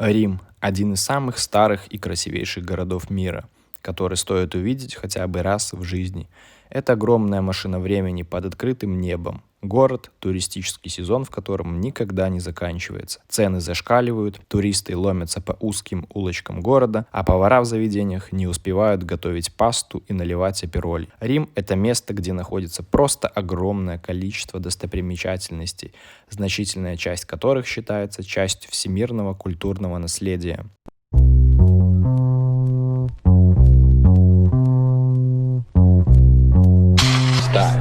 Рим– один из самых старых и красивейших городов мира, который стоит увидеть хотя бы раз в жизни. Это огромная машина времени под открытым небом. Город– туристический сезон, в котором никогда не заканчивается. Цены зашкаливают, туристы ломятся по узким улочкам города, а повара в заведениях не успевают готовить пасту и наливать апероль. Рим– это место, где находится просто огромное количество достопримечательностей, значительная часть которых считается частью всемирного культурного наследия.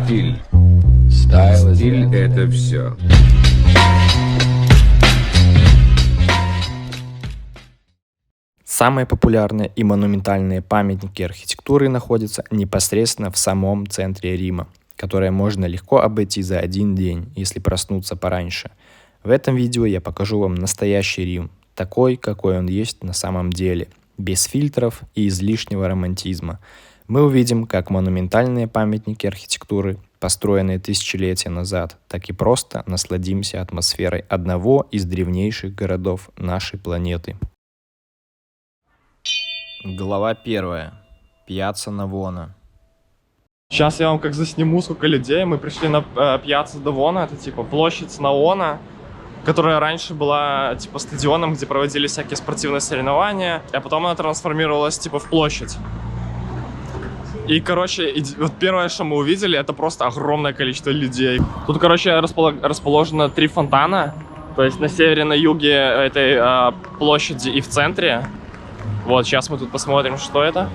Стиль. Стиль — это все. Самые популярные и монументальные памятники архитектуры находятся непосредственно в самом центре Рима, которые можно легко обойти за один день, если проснуться пораньше. В этом видео я покажу вам настоящий Рим, такой, какой он есть на самом деле, без фильтров и излишнего романтизма. Мы увидим, как монументальные памятники архитектуры, построенные тысячелетия назад, так и просто насладимся атмосферой одного из древнейших городов нашей планеты. Глава 1. Пьяцца Навона. Сейчас я вам как засниму, сколько людей. Мы пришли на Пьяцца Навона, это типа площадь Наона, которая раньше была типа стадионом, где проводились всякие спортивные соревнования, а потом она трансформировалась типа в площадь. И, короче, вот первое, что мы увидели, это просто огромное количество людей. Тут, короче, расположено 3 фонтана, то есть на севере, на юге этой площади и в центре. Вот, сейчас мы тут посмотрим, что это.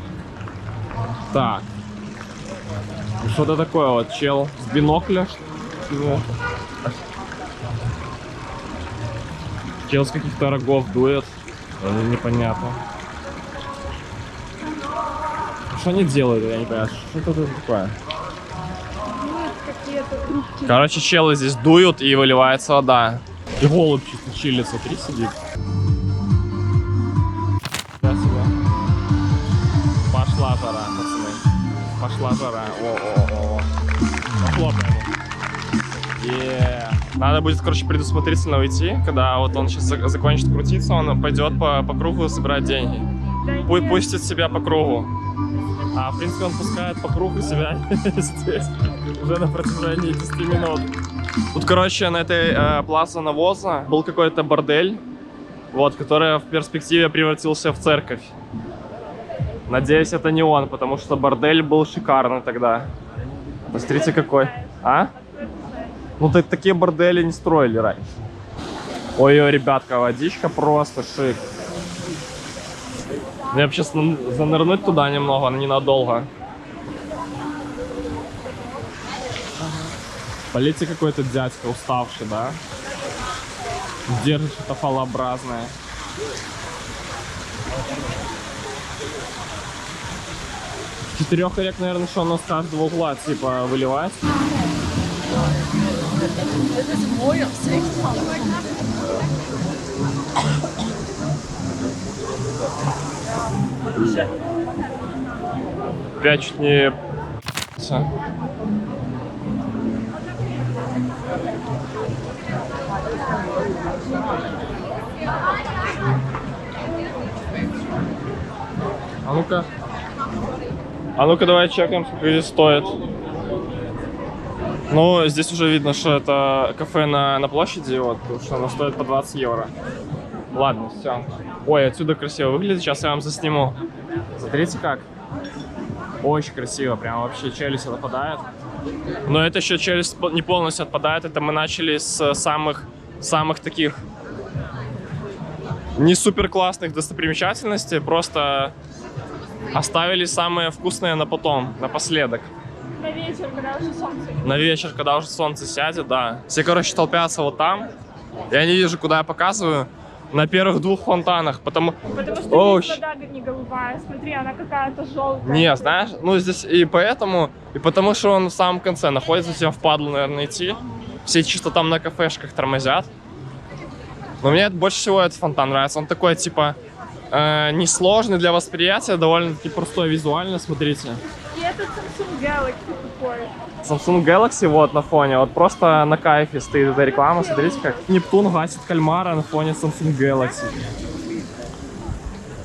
Так. Что-то такое вот, чел с бинокля. Чел с каких-то рогов дует. Непонятно. Что они делают, я не понимаю. Что это такое? Короче, челы здесь дуют и выливается вода. И голубь чисто чилит, смотри, сидит. Пошла жара, пацаны. Пошла жара. О. Похлопаем. Надо будет, короче, предусмотрительно уйти, когда вот он сейчас закончит крутиться, он пойдет по кругу собирать деньги. Пустит себя по кругу. А, в принципе, он пускает по кругу себя здесь уже на протяжении 10 минут. Тут, короче, на этой Плаза Навоза был какой-то бордель, вот, который в перспективе превратился в церковь. Надеюсь, это не он, потому что бордель был шикарный тогда. Посмотрите, какой. А? Ну, такие бордели не строили раньше. Ой-ой, ребятка, водичка просто шик. Мне вообще занырнуть туда немного, но ненадолго. Полите какой-то дядька уставший, да? Держит что-то фалообразное. Четырех рек, наверное, что оно с каждого угла типа выливать. Опять чуть не... А ну-ка давай чекаем, сколько здесь стоит. Ну, здесь уже видно, что это кафе на площади, вот, что оно стоит по 20 евро. Ладно, все. Ой, отсюда красиво выглядит, сейчас я вам засниму. Смотрите как. Очень красиво, прям вообще челюсть отпадает. Но это еще челюсть не полностью отпадает, это мы начали с самых таких не супер классных достопримечательностей, просто оставили самые вкусные на потом, напоследок. На вечер, когда уже солнце. На вечер, когда уже солнце сядет, да. Все, короче, толпятся вот там. Я не вижу, куда я показываю. На первых 2 фонтанах, потому что здесь вода не голубая. Смотри, она какая-то желтая. Не, знаешь, ну здесь и поэтому, и потому что он в самом конце находится, всем впадло, наверное, идти. Все чисто там на кафешках тормозят. Но мне больше всего этот фонтан нравится. Он такой, типа, несложный для восприятия, довольно-таки простой визуально, смотрите. И этот Samsung Galaxy такой. Samsung Galaxy вот на фоне, вот просто на кайфе стоит эта реклама, смотрите как. Нептун гасит кальмара на фоне Samsung Galaxy.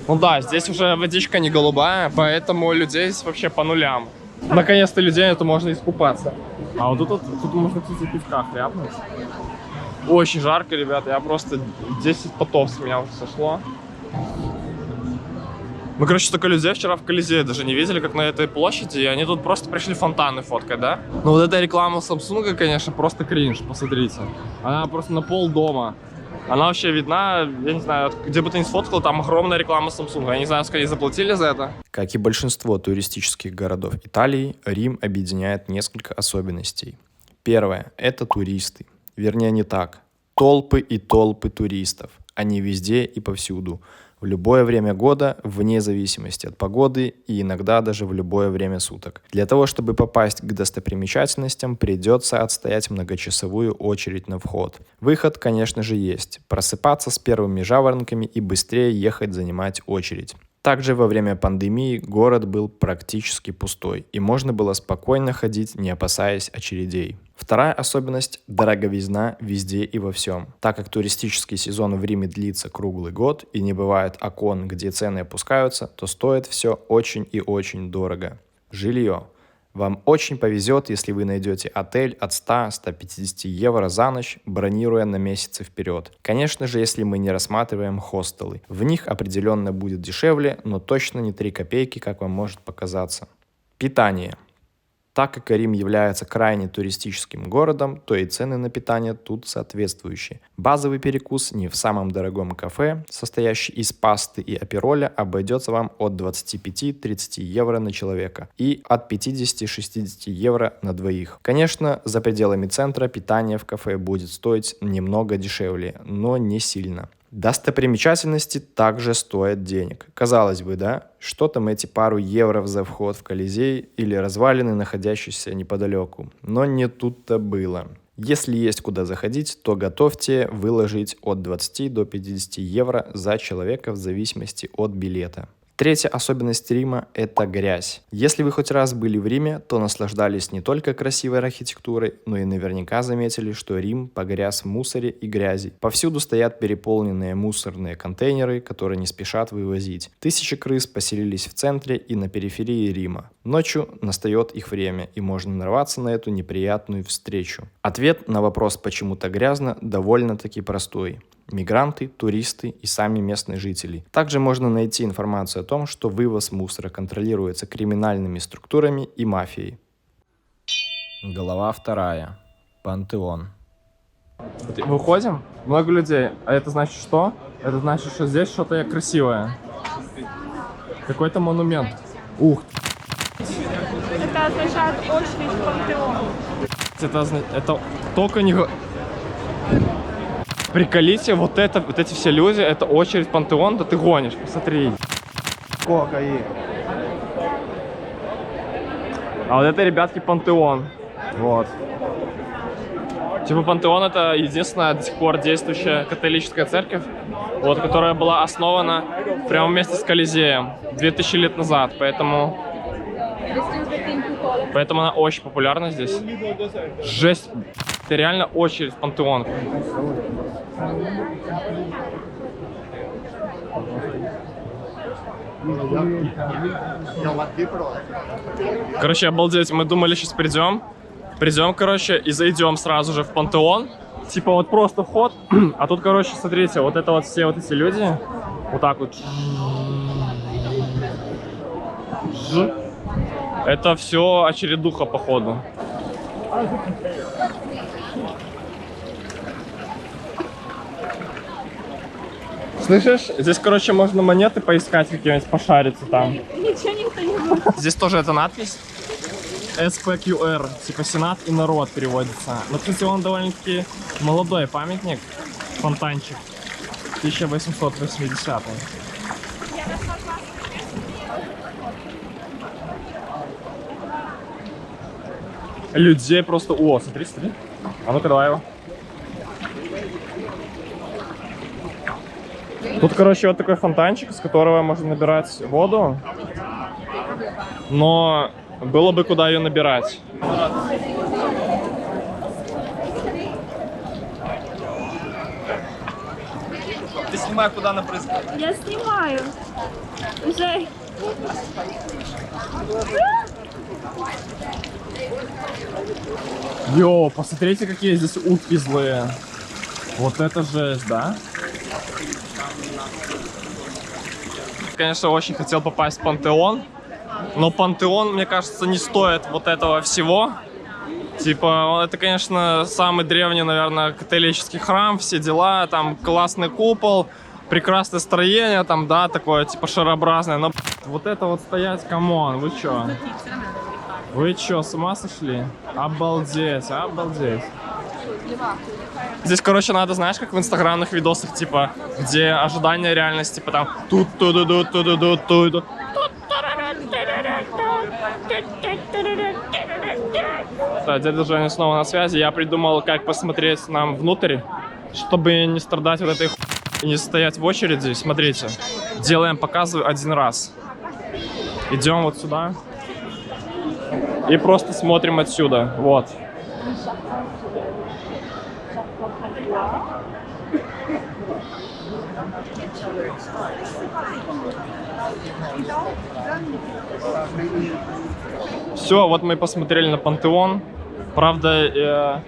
Ну да, здесь уже водичка не голубая, поэтому людей здесь вообще по нулям. Наконец-то людей это можно искупаться. А вот тут можно, кстати, пивка хряпнуть. Очень жарко, ребята, я просто 10 потов с меня уже сошло. Мы, короче, столько людей вчера в Колизее даже не видели, как на этой площади, и они тут просто пришли фонтаны фоткать, да? Ну вот эта реклама Samsung, конечно, просто кринж, посмотрите. Она просто на пол дома. Она вообще видна, я не знаю, где бы ты ни сфоткал, там огромная реклама Samsung. Я не знаю, сколько они заплатили за это. Как и большинство туристических городов Италии, Рим объединяет несколько особенностей. Первое – это туристы. Вернее, не так. Толпы и толпы туристов. Они везде и повсюду. В любое время года, вне зависимости от погоды и иногда даже в любое время суток. Для того, чтобы попасть к достопримечательностям, придется отстоять многочасовую очередь на вход. Выход, конечно же, есть. Просыпаться с первыми жаворонками и быстрее ехать занимать очередь. Также во время пандемии город был практически пустой, и можно было спокойно ходить, не опасаясь очередей. Вторая особенность – дороговизна везде и во всем. Так как туристический сезон в Риме длится круглый год и не бывает окон, где цены опускаются, то стоит все очень и очень дорого. Жилье. Вам очень повезет, если вы найдете отель от 100-150 евро за ночь, бронируя на месяцы вперед. Конечно же, если мы не рассматриваем хостелы. В них определенно будет дешевле, но точно не 3 копейки, как вам может показаться. Питание. Так как Рим является крайне туристическим городом, то и цены на питание тут соответствующие. Базовый перекус не в самом дорогом кафе, состоящий из пасты и апероля, обойдется вам от 25-30 евро на человека и от 50-60 евро на двоих. Конечно, за пределами центра питание в кафе будет стоить немного дешевле, но не сильно. Достопримечательности также стоят денег. Казалось бы, да? Что там эти пару евро за вход в Колизей или развалины, находящиеся неподалеку? Но не тут-то было. Если есть куда заходить, то готовьте выложить от 20 до 50 евро за человека в зависимости от билета. Третья особенность Рима – это грязь. Если вы хоть раз были в Риме, то наслаждались не только красивой архитектурой, но и наверняка заметили, что Рим погряз в мусоре и грязи. Повсюду стоят переполненные мусорные контейнеры, которые не спешат вывозить. Тысячи крыс поселились в центре и на периферии Рима. Ночью настает их время, и можно нарваться на эту неприятную встречу. Ответ на вопрос «почему так грязно» довольно-таки простой. Мигранты, туристы и сами местные жители. Также можно найти информацию о том, что вывоз мусора контролируется криминальными структурами и мафией. Глава 2. Пантеон. Выходим, много людей. А это значит что? Это значит, что здесь что-то красивое. Какой-то монумент. Ух. Это означает очередь в Пантеон. Это только не... Приколите, вот эти все люди, это очередь в Пантеон, да ты гонишь, посмотри. Сколько их. А вот это, ребятки, Пантеон. Вот. Типа Пантеон — это единственная до сих пор действующая католическая церковь, вот, которая была основана прямо вместе с Колизеем 2000 лет назад, поэтому она очень популярна здесь. Жесть. Это реально очередь в Пантеон. Короче, обалдеть, мы думали, сейчас придем, короче, и зайдем сразу же в Пантеон. Типа вот просто вход, а тут, короче, смотрите, вот это вот все вот эти люди, вот так вот. Это все очередуха, походу. Слышишь? Здесь, короче, можно монеты поискать какие-нибудь, пошариться там. Ничего никто не будет. Здесь тоже эта надпись. СПQR, типа Сенат и народ переводится. Но, кстати, он довольно-таки молодой памятник, фонтанчик, 1880. Людей просто... О, смотри. А ну-ка, давай его. Тут, короче, вот такой фонтанчик, с которого можно набирать воду. Но было бы куда ее набирать. снимай, куда напрыскать. Я снимаю. Уже. Йоу, посмотрите, какие здесь утки злые. Вот это жесть, да? Конечно, очень хотел попасть в Пантеон. Но Пантеон, мне кажется, не стоит вот этого всего. Типа, это, конечно, самый древний, наверное, католический храм, все дела. Там классный купол, прекрасное строение, там, да, такое, типа, шарообразное. Но вот это вот стоять, камон, вы чё? Вы чё, с ума сошли? Обалдеть, обалдеть. Здесь, короче, надо, знаешь, как в инстаграмных видосах, типа, где ожидание реальности, типа, там, тут-ту-ду-ду-ту-ду-ду-ту-ду. Да, дядя Женя снова на связи. Я придумал, как посмотреть нам внутрь, чтобы не страдать вот этой и не стоять в очереди. Смотрите, делаем, показываю один раз. Идем вот сюда и просто смотрим отсюда. Вот. Все, вот мы посмотрели на Пантеон. Правда,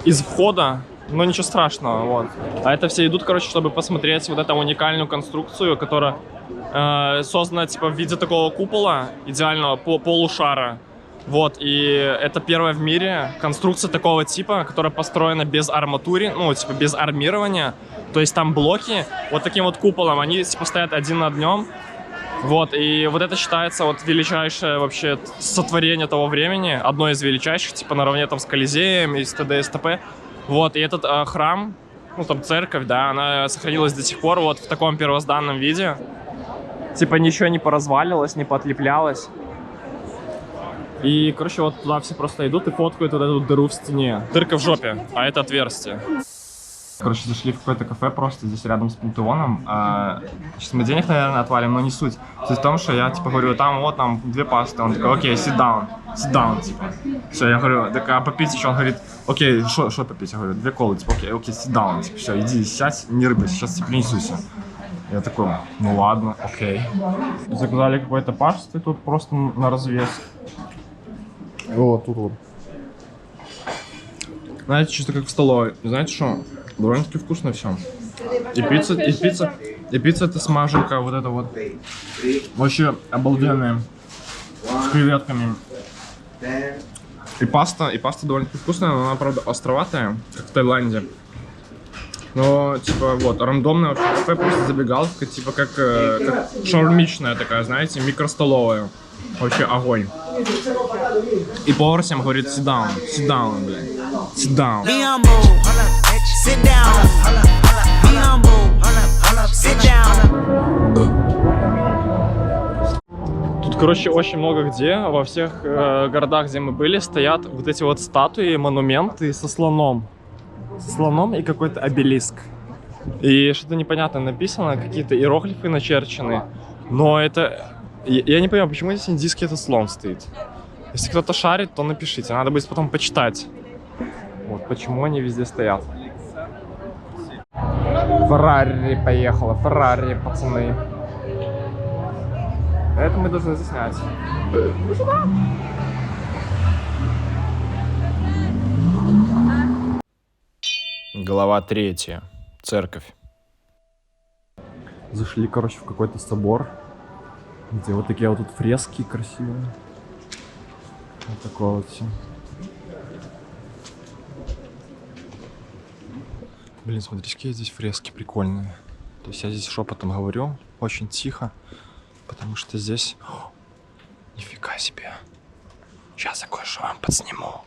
из входа, но ничего страшного, вот. А это все идут, короче, чтобы посмотреть вот эту уникальную конструкцию, которая создана, типа, в виде такого купола, идеального полушара. Вот, и это первая в мире конструкция такого типа, которая построена без арматуры, ну, типа, без армирования. То есть там блоки вот таким вот куполом, они, типа, стоят один над днем. Вот, и вот это считается вот величайшее вообще сотворение того времени, одно из величайших, типа, наравне там с Колизеем и с т.д. и с т.п. Вот, и этот храм, ну, там, церковь, да, она сохранилась до сих пор вот в таком первозданном виде. Типа, ничего не поразвалилось, не поотлеплялось. И, короче, вот туда все просто идут и фоткают вот эту дыру в стене. Дырка в жопе, а это отверстие. Короче, зашли в какое-то кафе просто здесь рядом с Пантеоном. Сейчас мы денег, наверное, отвалим, но не суть. Суть в том, что я, типа, говорю, там вот, там 2 пасты. Он такой, окей, sit down, типа. Все, я говорю, так, а попить еще? Он говорит, окей, что попить? Я говорю, 2 колы, типа, окей, sit down, типа, все, иди сядь, не рыбай, сейчас тебе принесусь. Я такой, ну ладно, окей. Заказали какой-то пасты тут просто на развес. Вот, тут вот. Знаете, чисто как в столовой. Знаете что? Довольно-таки вкусно все. И пицца это смаженка, вот это вот. Вообще обалденная. С креветками. И паста довольно-таки вкусная, но она, правда, островатая, как в Таиланде. Но, типа, вот, рандомная вообще кафе, просто забегаловка, типа, как шаурмичная такая, знаете, микростоловая. Вообще огонь. И повар всем говорит, sit down, блядь, sit down. Тут, короче, очень много где, во всех городах, где мы были, стоят вот эти вот статуи, монументы со слоном. Со слоном и какой-то обелиск. И что-то непонятное написано, какие-то иероглифы начерчены. Но это... Я не понимаю, почему здесь индийский этот слон стоит. Если кто-то шарит, то напишите. Надо будет потом почитать. Вот почему они везде стоят. Феррари поехала. Феррари, пацаны. Это мы должны заснять. Глава 3. Церковь. Зашли, короче, в какой-то собор, где вот такие вот тут фрески красивые. Вот такое вот все. Блин, смотрите, какие здесь фрески прикольные. То есть я здесь шепотом говорю, очень тихо, потому что здесь... О, нифига себе. Сейчас я кое-что вам подсниму.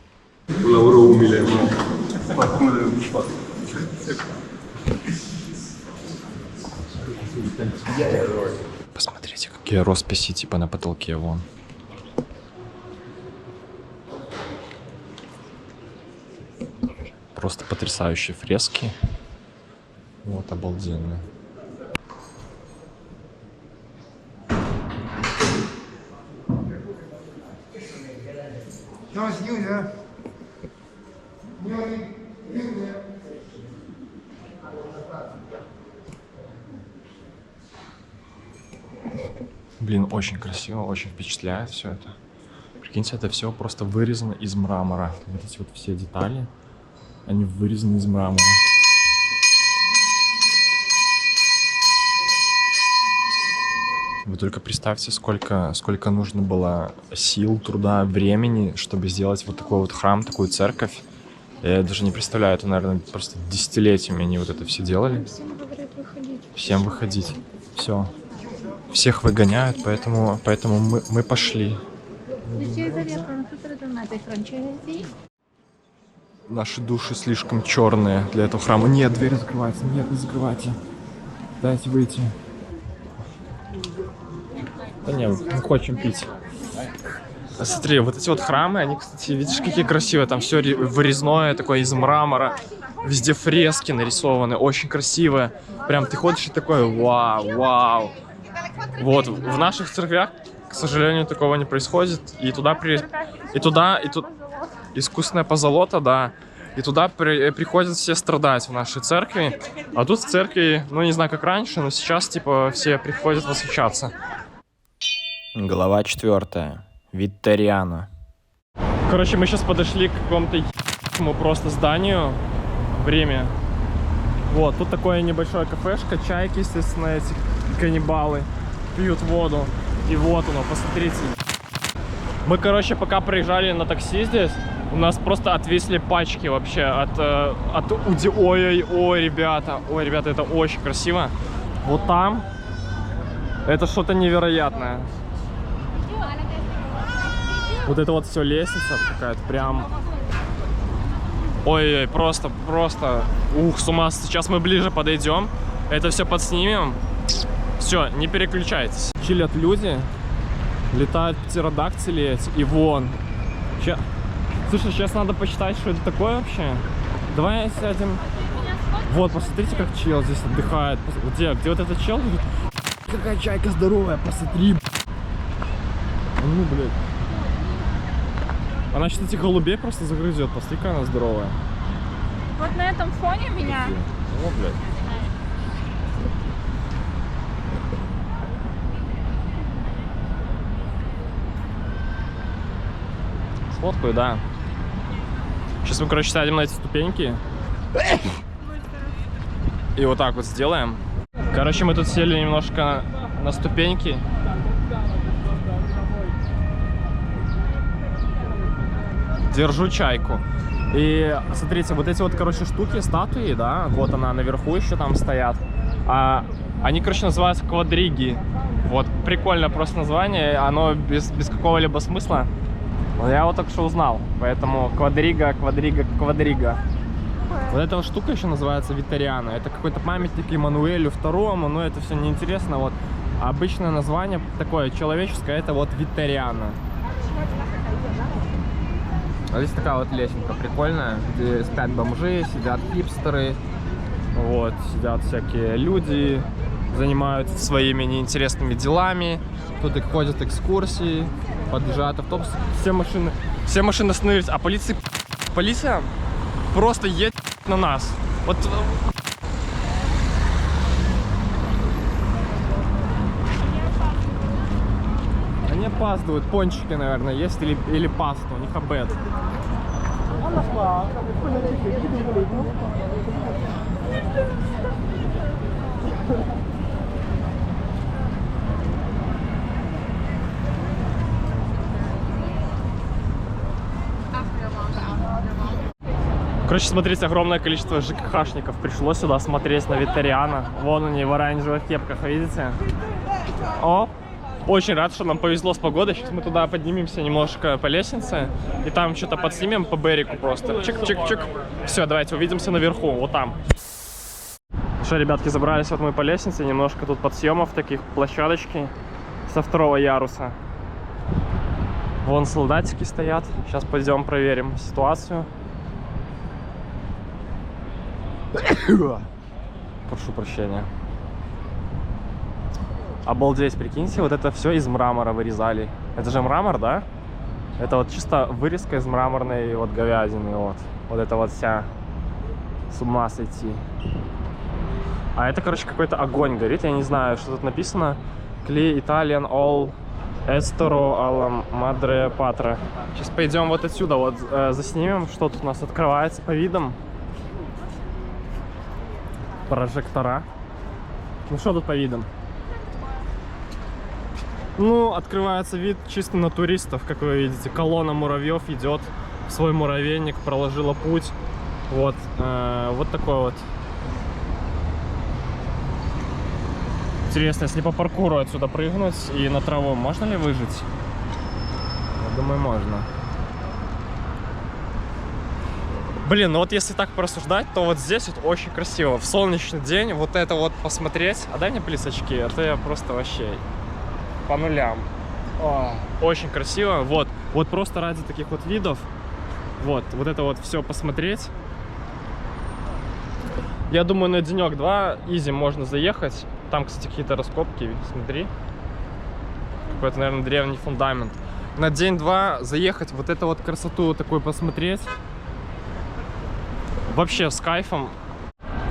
Посмотрите, какие росписи типа на потолке вон. Просто потрясающие фрески. Вот, обалденно. Блин, очень красиво, очень впечатляет все это. Прикиньте, это все просто вырезано из мрамора. Вот эти вот все детали, они вырезаны из мрамора. Вы только представьте, сколько нужно было сил, труда, времени, чтобы сделать вот такой вот храм, такую церковь. Я даже не представляю, это, наверное, просто десятилетиями они вот это все делали. Всем говорят выходить. Всем выходить. Все. Всех выгоняют, поэтому мы пошли. Наши души слишком черные для этого храма. Нет, дверь закрывается. Нет, не закрывайте. Дайте выйти. Да не, мы хотим пить. Смотри, вот эти вот храмы, они, кстати, видишь, какие красивые. Там все вырезное, такое из мрамора. Везде фрески нарисованы, очень красивые. Прям ты ходишь и такой, вау, вау. Вот, в наших церквях, к сожалению, такого не происходит. И туда искусственная позолота, да. И туда приходят все страдать в нашей церкви. А тут в церкви, ну не знаю как раньше, но сейчас типа все приходят восхищаться. Глава 4. Витториано. Короче, мы сейчас подошли к какому-то просто зданию в Риме. Вот, тут такое небольшое кафешко, чайки, естественно, эти каннибалы пьют воду. И вот оно, посмотрите. Мы, короче, пока проезжали на такси здесь, у нас просто отвисли пачки вообще от ой, ребята, это очень красиво. Вот там, это что-то невероятное. Вот это вот все лестница какая-то прям... Ой-ой, просто, ух, с ума. Сейчас мы ближе подойдем, это все подснимем. Все, не переключайтесь. Чилят люди, летают птеродактили эти, и вон. Слушай, сейчас надо посчитать, что это такое вообще. Давай сядем. Вот, посмотрите, как чел здесь отдыхает. Где вот этот чел? Какая чайка здоровая, посмотри. Ну, блядь. Она сейчас этих голубей просто загрызет. Посмотри, какая она здоровая. Вот на этом фоне меня... О, блядь. Сфоткаю, да. Сейчас мы, короче, сядем на эти ступеньки. И вот так вот сделаем. Короче, мы тут сели немножко на ступеньки. Держу чайку. И смотрите, вот эти вот, короче, штуки, статуи, да, вот она наверху еще там стоят. Они, короче, называются квадриги. Вот, прикольное просто название, оно без какого-либо смысла. Но я вот только что узнал, поэтому квадрига. Вот эта вот штука еще называется Витториано. Это какой-то памятник Эммануэлю II, но это все неинтересно. Вот обычное название такое человеческое, это вот Витториано. Здесь такая вот лесенка прикольная, где спят бомжи, сидят хипстеры, вот, сидят всякие люди, занимаются своими неинтересными делами. Тут ходят экскурсии, подъезжают автобусы, все машины остановились, а полиция просто едет на нас. Вот. Они опаздывают, пончики, наверное, есть или пасту, у них обед. Короче, смотрите, огромное количество ЖКХшников пришло сюда смотреть на Витториано. Вон они в оранжевых кепках, видите? О! Очень рад, что нам повезло с погодой. Сейчас мы туда поднимемся немножко по лестнице. И там что-то подснимем по берегу просто. Чик-чик-чик. Все, давайте увидимся наверху, вот там. Что, ребятки, забрались вот мы по лестнице. Немножко тут подсъемов, таких площадочки со второго яруса. Вон солдатики стоят. Сейчас пойдем проверим ситуацию. Прошу прощения. Обалдеть, прикиньте, вот это все из мрамора вырезали. Это же мрамор, да? Это вот чисто вырезка из мраморной вот говядины, вот. Вот это вот вся. С ума сойти. А это, короче, какой-то огонь горит, я не знаю, что тут написано. Кли Italian All Estero alla Madre Patria. Сейчас пойдем вот отсюда, вот заснимем, что тут у нас открывается по видам. Прожектора. Ну что тут по видам? Ну, открывается вид чисто на туристов, как вы видите. Колонна муравьев идет в свой муравейник, проложила путь. Вот, вот такой вот. Интересно, если по паркуру отсюда прыгнуть и на траву, можно ли выжить? Я думаю, можно. Блин, ну вот если так порассуждать, то вот здесь вот очень красиво. В солнечный день вот это вот посмотреть. А дай мне, плиз, очки, а то я просто вообще по нулям. Очень красиво. Вот, вот просто ради таких вот видов. Вот это вот все посмотреть. Я думаю, на денек-два изи можно заехать. Там, кстати, какие-то раскопки, смотри. Какой-то, наверное, древний фундамент. На день-два заехать, вот эту вот красоту такую посмотреть. Вообще с кайфом.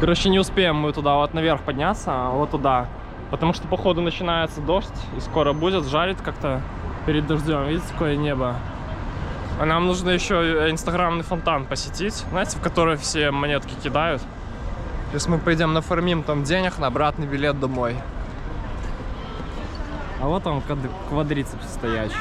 Короче, не успеем мы туда вот наверх подняться, вот туда. Потому что, походу, начинается дождь, и скоро будет, жарит как-то перед дождем. Видите, какое небо? А нам нужно еще инстаграмный фонтан посетить, знаете, в который все монетки кидают. Сейчас мы пойдем нафармим там денег на обратный билет домой. А вот он, квадрицепс стоящий.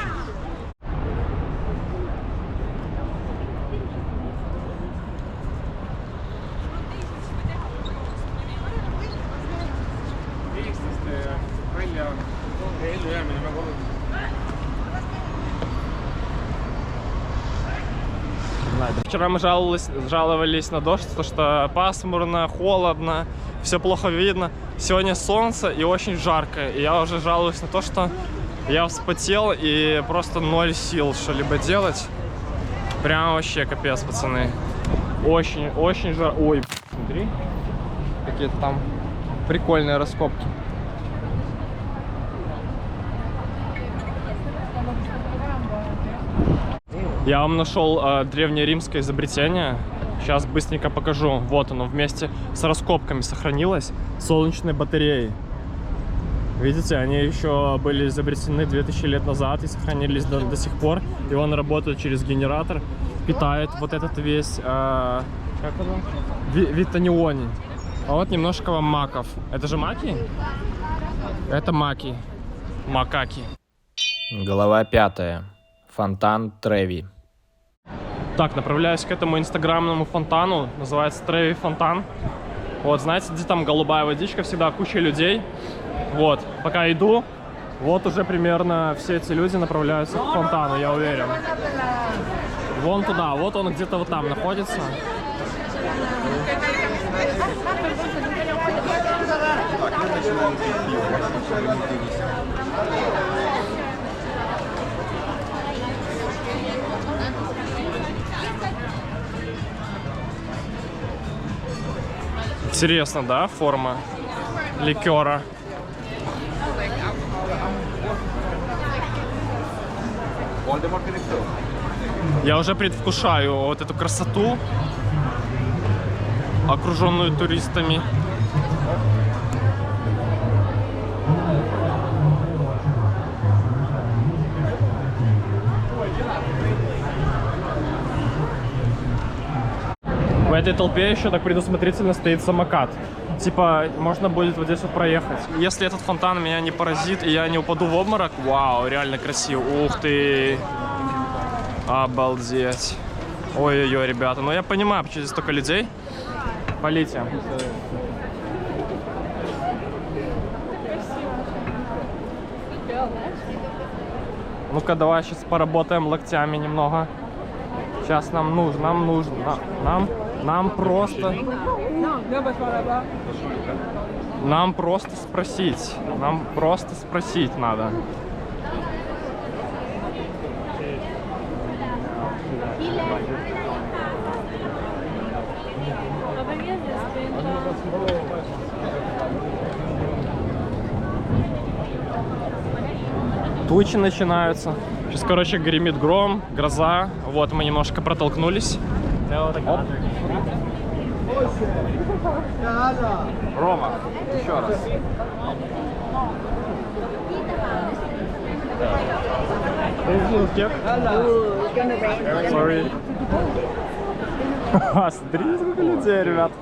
Вчера мы жаловались на дождь, потому что пасмурно, холодно, все плохо видно. Сегодня солнце и очень жарко. И я уже жалуюсь на то, что я вспотел и просто 0 сил что-либо делать. Прям вообще капец, пацаны. Очень жарко. Ой, смотри, какие-то там прикольные раскопки. Я вам нашел древнеримское изобретение. Сейчас быстренько покажу. Вот оно, вместе с раскопками сохранилось. Солнечные батареи. Видите, они еще были изобретены 2000 лет назад и сохранились до сих пор. И он работает через генератор. Питает вот этот весь... как он? Витаниони. А вот немножко вам маков. Это же маки? Это маки. Макаки. Глава 5. Фонтан Треви. Так, направляюсь к этому инстаграмному фонтану. Называется Треви фонтан. Вот, знаете, где там голубая водичка, всегда куча людей. Вот, пока иду, вот уже примерно все эти люди направляются к фонтану, я уверен. Вон туда, вот он где-то вот там находится. Интересно, да, форма ликера. Я уже предвкушаю вот эту красоту, окруженную туристами. В этой толпе еще так предусмотрительно стоит самокат. Типа, можно будет вот здесь вот проехать. Если этот фонтан меня не поразит и я не упаду в обморок, вау, реально красиво. Ух ты! Обалдеть. Ой-ой-ой, ребята. Ну я понимаю, почему здесь столько людей. Полите. Ну-ка, давай сейчас поработаем локтями немного. Сейчас нам просто спросить. Нам просто спросить надо. Тучи начинаются. Сейчас, короче, гремит гром, гроза. Вот мы немножко протолкнулись. Оп. Рома, еще раз. cake? Sorry. Смотри, сколько людей, ребят.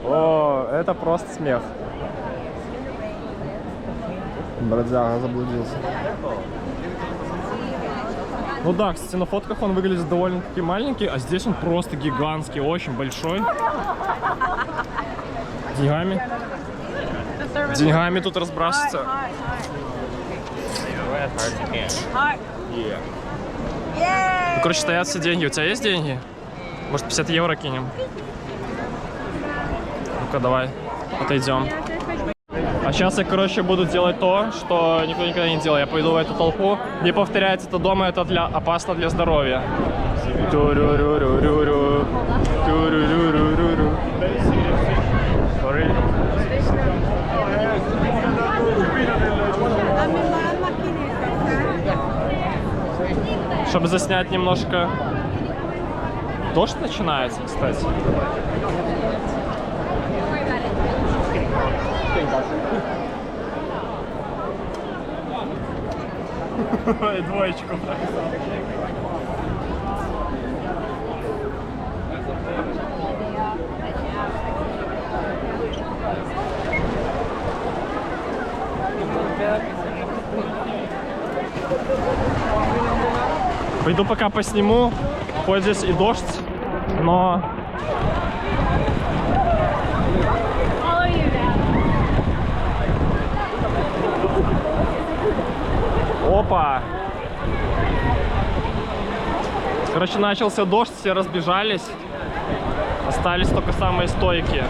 О, это просто смех. Бродяга заблудился. Ну да, кстати, на фотках он выглядит довольно-таки маленький, а здесь он просто гигантский, очень большой. Деньгами тут разбрасываться. Ну, короче, стоят все деньги. У тебя есть деньги? Может, 50 евро кинем? Ну-ка, давай, отойдем. А сейчас я, короче, буду делать то, что никто никогда не делал. Я пойду в эту толпу. Не повторяйте это дома, это опасно для здоровья. Чтобы заснять немножко. Дождь начинается, кстати. Двоечку. Пойду пока посниму, хоть здесь и дождь, но... Опа! Короче, начался дождь, все разбежались. Остались только самые стойкие.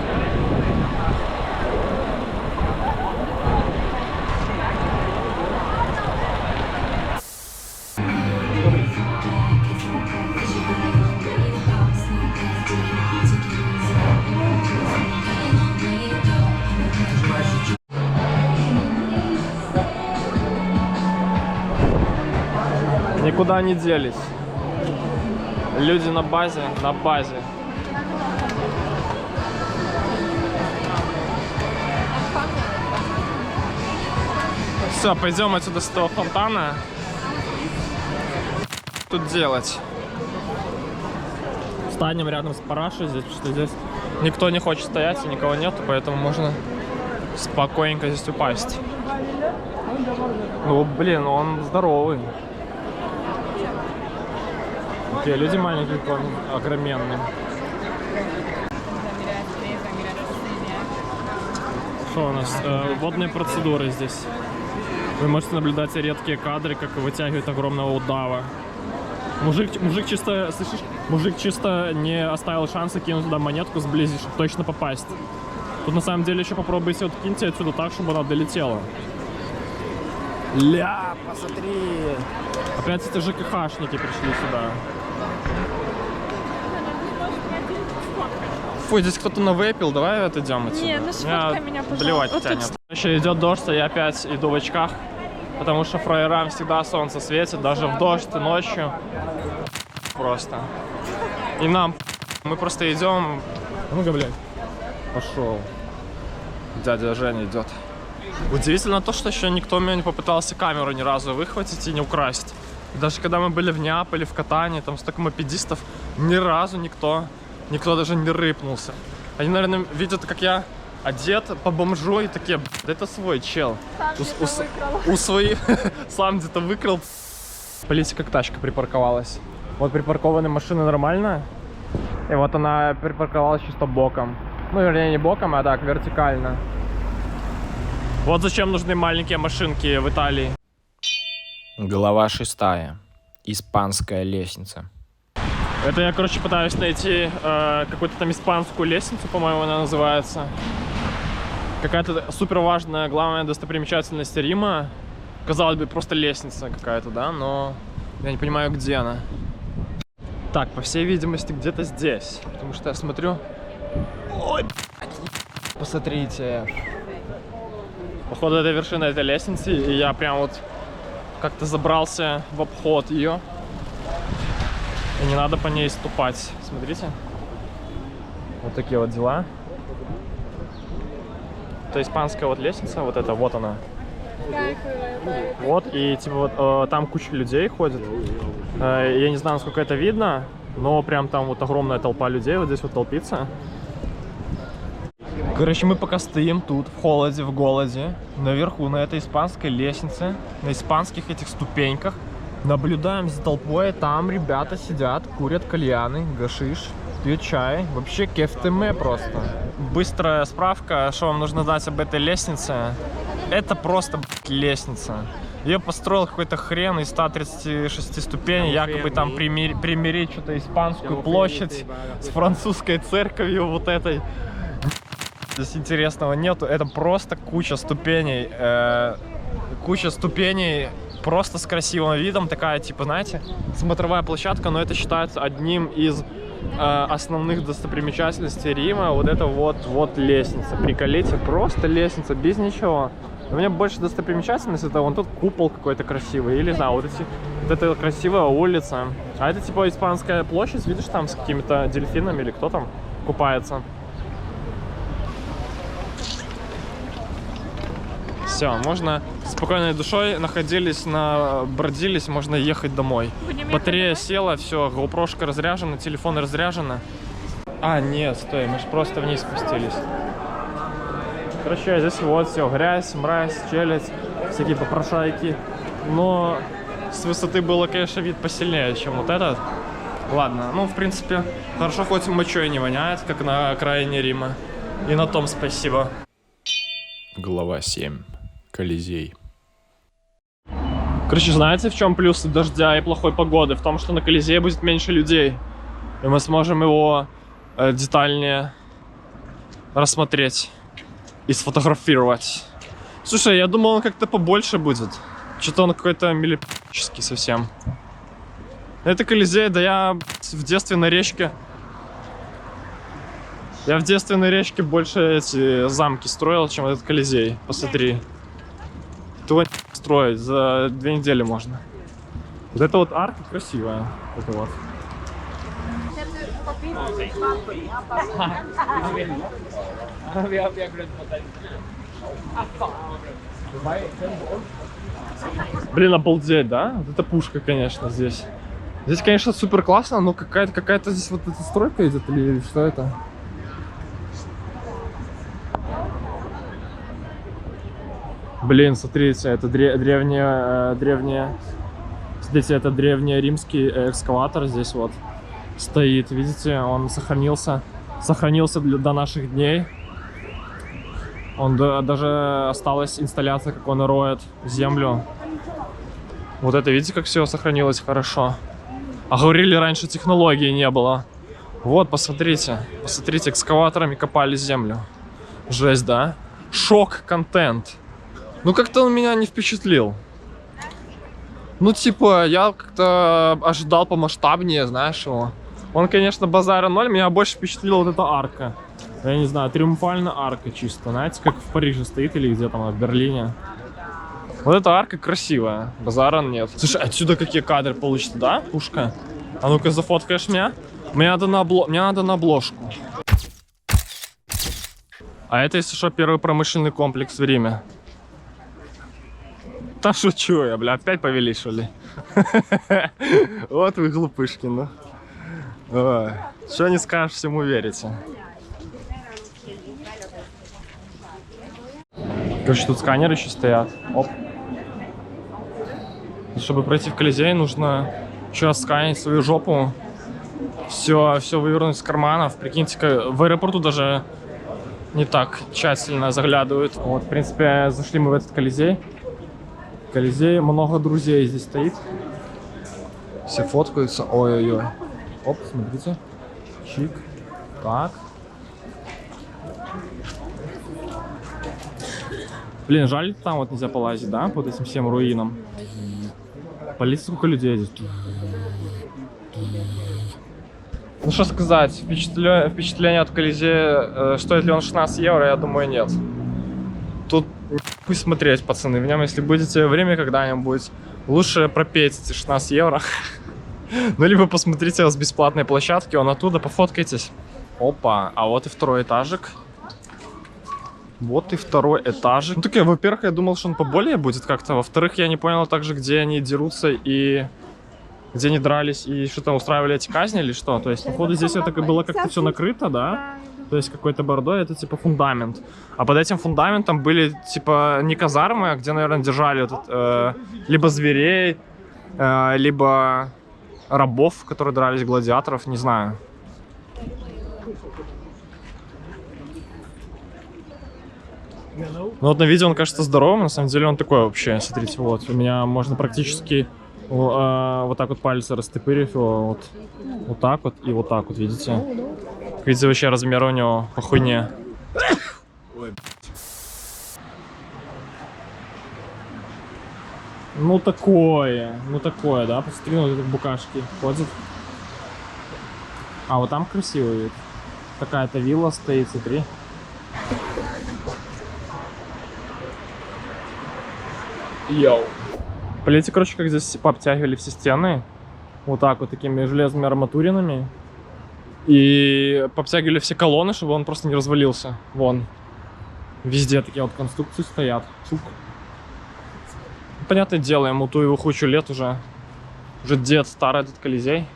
Никуда не делись. Люди на базе, на базе. Все, пойдем отсюда с этого фонтана. Тут делать. Встанем рядом с парашей здесь, потому что здесь никто не хочет стоять и никого нету, поэтому можно спокойненько здесь упасть. Ну, блин, он здоровый. Такие люди маленькие, он огроменный. Что у нас? Водные процедуры здесь. Вы можете наблюдать редкие кадры, как вытягивает огромного удава. Мужик чисто, слышишь? Мужик чисто не оставил шанса кинуть туда монетку сблизи, чтобы точно попасть. Тут на самом деле еще попробуйте вот киньте отсюда так, чтобы она долетела. Ля, посмотри! Опять эти ЖКХшники пришли сюда. Фу, здесь кто-то навейпил, давай отойдем отсюда. Не, ну сфоткай меня, пожалуйста. Блевать Вот тянет. тут. Еще идет дождь, а я опять иду в очках, потому что фраерам всегда солнце светит, даже в дождь и ночью. Просто. И нам мы просто идем. Ну-ка, блядь. Пошел. Дядя Женя идет. Удивительно то, что еще никто меня не попытался камеру ни разу выхватить и не украсть. Даже когда мы были в Неаполе, в Катании, там столько мопедистов, ни разу никто даже не рыпнулся. Они, наверное, видят, как я одет по бомжу и такие, да это свой чел. У своих сам где-то выкрал. Полиция как тачка припарковалась. Вот припаркованы машины нормально. И вот она припарковалась чисто боком. Ну, вернее, не боком, а так, вертикально. Вот зачем нужны маленькие машинки в Италии. Глава 6. Испанская лестница. Это я, короче, пытаюсь найти какую-то там испанскую лестницу, по-моему, она называется. Какая-то супер важная, главная достопримечательность Рима. Казалось бы, просто лестница какая-то, да, но я не понимаю, где она. Так, по всей видимости, где-то здесь. Потому что я смотрю... Ой, посмотрите. Походу, это вершина этой лестницы, и я прям вот как-то забрался в обход ее. И не надо по ней ступать. Смотрите. Вот такие вот дела. Это испанская вот лестница, вот эта, вот она. Вот, и типа вот там куча людей ходит. Я не знаю, насколько это видно, но прям там вот огромная толпа людей вот здесь вот толпится. Короче, мы пока стоим тут, в холоде, в голоде, наверху, на этой испанской лестнице, на испанских этих ступеньках, наблюдаем за толпой, там ребята сидят, курят кальяны, гашиш, пьют чай. Вообще кефтеме просто. Быстрая справка, что вам нужно знать об этой лестнице. Это просто, блядь, лестница. Ее построил какой-то хрен из 136 ступеней, якобы там примирить что-то испанскую площадь с французской церковью вот этой. Здесь интересного нету, это просто куча ступеней, просто с красивым видом, такая, типа, знаете, смотровая площадка, но это считается одним из основных достопримечательностей Рима. Вот это вот лестница, приколите, просто лестница, без ничего. У меня больше достопримечательность, это вон тут купол какой-то красивый, или, не знаю, вот эта красивая улица. А это, типа, испанская площадь, видишь, там с какими-то дельфинами или кто там купается. Все, можно спокойной душой бродились, можно ехать домой. Батарея села, все, GoPro-шка разряжена, телефон разряжена. А, нет, стой, мы же просто вниз спустились. Короче, здесь вот все, грязь, мразь, челядь, всякие попрошайки. Но с высоты было, конечно, вид посильнее, чем вот этот. Ладно, ну, в принципе, хорошо, хоть мочой не воняет, как на окраине Рима. И на том спасибо. Глава 7. Колизей. Короче, знаете, в чем плюс дождя и плохой погоды? В том, что на Колизее будет меньше людей. И мы сможем его детальнее рассмотреть и сфотографировать. Слушай, я думал, он как-то побольше будет. Что-то он какой-то милипический совсем. Это Колизей, да я в детстве на речке... Я в детстве на речке больше эти замки строил, чем этот Колизей. Посмотри. Его строить за 2 недели можно. Вот это вот арка красивая. Это вот. Блин, обалдеть, да? Вот это пушка, конечно, здесь. Здесь, конечно, супер классно, но какая-то здесь вот эта стройка идет или что это? Блин, смотрите, это древняя... Смотрите, это древнеримский экскаватор здесь вот стоит. Видите, он сохранился до наших дней. Даже осталась инсталляция, как он роет землю. Вот это, видите, как все сохранилось хорошо. А говорили, раньше технологий не было. Вот, посмотрите. Посмотрите, экскаваторами копали землю. Жесть, да? Шок-контент. Ну, как-то он меня не впечатлил. Ну, типа, я как-то ожидал помасштабнее, знаешь, его. Он, конечно, базара ноль, меня больше впечатлила вот эта арка. Я не знаю, триумфальная арка чисто, знаете, как в Париже стоит или где там, в Берлине. Вот эта арка красивая, базара нет. Слушай, отсюда какие кадры получится, да, пушка? А ну-ка, зафоткаешь меня? Мне надо на обложку. А это, если что, первый промышленный комплекс в Риме. Да шучу я, бля, опять повели, что ли? Вот вы глупышки, ну. Что не скажешь, всему верите. Короче, тут сканеры еще стоят. Оп. Чтобы пройти в Колизей, нужно еще раз сканить свою жопу. Все вывернуть из карманов. Прикиньте, в аэропорту даже не так тщательно заглядывают. Вот, в принципе, зашли мы в этот Колизей. Колизей, много друзей здесь стоит. Все фоткаются. Ой-ой-ой. Оп, смотрите. Чик. Так. Блин, жаль, там вот нельзя полазить, да? По этим всем руинам. Полиция, сколько людей здесь. Ну что сказать, впечатление от Колизея, стоит ли он 16 евро, я думаю, нет. Тут пусть смотреть, пацаны, в нем, если будете время когда-нибудь, лучше пропеть эти 16 евро. Ну, либо посмотрите с бесплатной площадки, он оттуда, пофоткайтесь. Опа, а вот и второй этажик. Вот и второй этажик. Ну, так, во-первых, я думал, что он поболее будет как-то. Во-вторых, я не понял также, где они дерутся и где они дрались и что-то устраивали эти казни или что. То есть, походу, здесь это было как-то все накрыто, да? То есть, какой-то бордой, это типа фундамент. А под этим фундаментом были типа не казармы, а где, наверное, держали вот, либо зверей, либо рабов, которые дрались, гладиаторов, не знаю. Ну вот на видео он кажется здоровым, на самом деле он такой вообще, смотрите, вот, у меня можно практически вот так вот пальцы растопырив его, вот так вот и вот так вот, видите? Видите, вообще размер у него по хуйне. Ну такое, да, посмотри, вот эти букашки ходят. А вот там красиво вид. Такая-то вилла стоит, смотри. Йоу. Полите, короче, как здесь пообтягивали все стены. Вот так вот, такими железными арматуринами. И пообтягивали все колонны, чтобы он просто не развалился. Вон. Везде такие вот конструкции стоят. Чук. Понятное дело, ему ту его кучу лет уже. Уже дед, старый этот Колизей.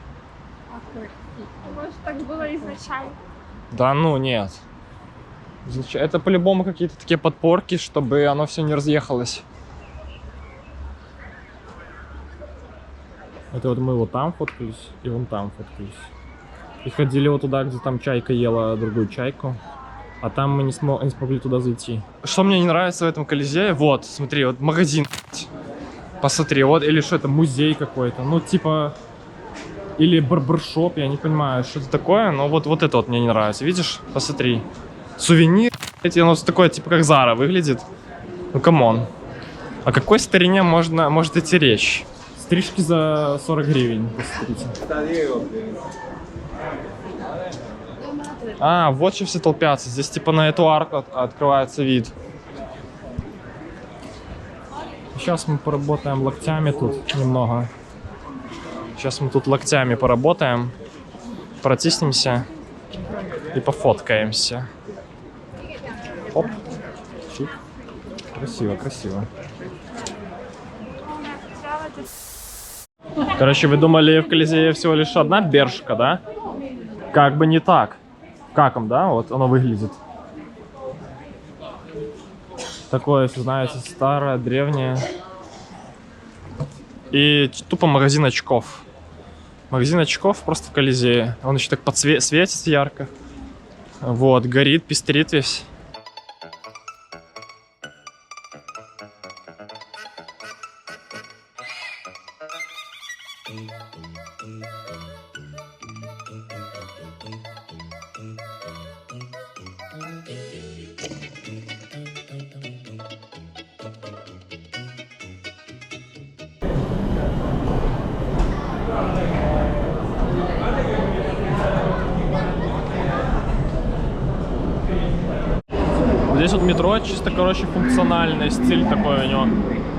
Может, так было изначально? Да ну, нет. Это по-любому какие-то такие подпорки, чтобы оно все не разъехалось. Это вот мы вот там фоткались и вон там фоткались. И ходили вот туда, где там чайка ела другую чайку. А там мы не смогли туда зайти. Что мне не нравится в этом Колизее? Вот, смотри, вот магазин. Посмотри, вот, или что это, музей какой-то. Ну, типа, или барбершоп, я не понимаю, что это такое. Но вот это вот мне не нравится, видишь? Посмотри. Сувенир, эти, оно такое, типа, как Зара выглядит. Ну, камон. О какой старине может идти речь? Стрижки за 40 гривен, посмотрите. А, вот что все толпятся. Здесь типа на эту арку открывается вид. Сейчас мы поработаем локтями тут немного. Сейчас мы тут локтями поработаем. Протиснемся и пофоткаемся. Оп. Чик. Красиво, красиво. Короче, вы думали, в Колизее всего лишь одна бержка, да? Как бы не так. Как им, да? Вот оно выглядит. Такое, знаете, старое, древнее. И тупо магазин очков. Магазин очков просто в Колизее. Он еще так светится ярко. Вот, горит, пестрит весь. Здесь вот метро, чисто, короче, функциональный стиль такой у него.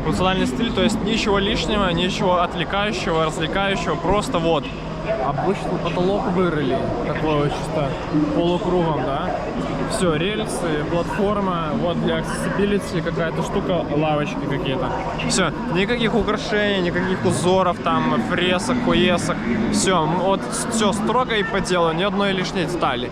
Функциональный стиль, то есть ничего лишнего, ничего отвлекающего, развлекающего, просто вот. Обычный потолок вырыли, такой вот чисто полукругом, да. Все, рельсы, платформа, вот для accessibility какая-то штука, лавочки какие-то. Все, никаких украшений, никаких узоров, там, фресок, хуесок. Все, вот все строго и по делу, ни одной лишней детали.